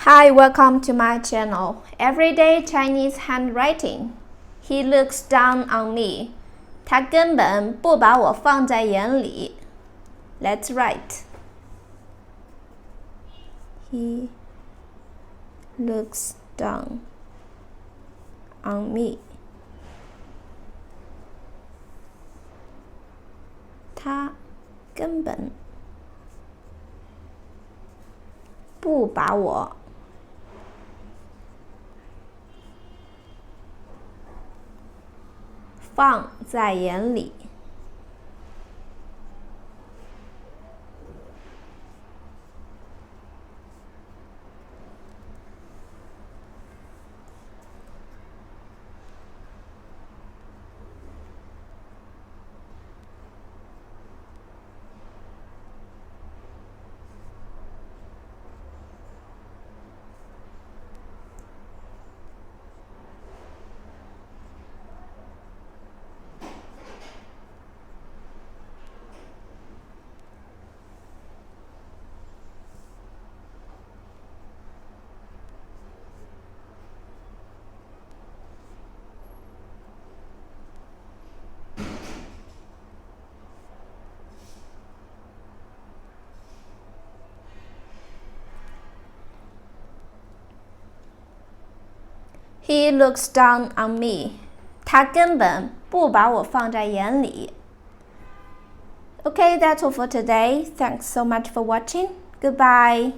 Hi, welcome to my channel. Everyday Chinese Handwriting. He looks down on me. 他根本不把我放在眼里。Let's write. He looks down on me. 他根本不把我放在眼里。He looks down on me. 他根本不把我放在眼里。Okay, that's all for today. Thanks so much for watching. Goodbye.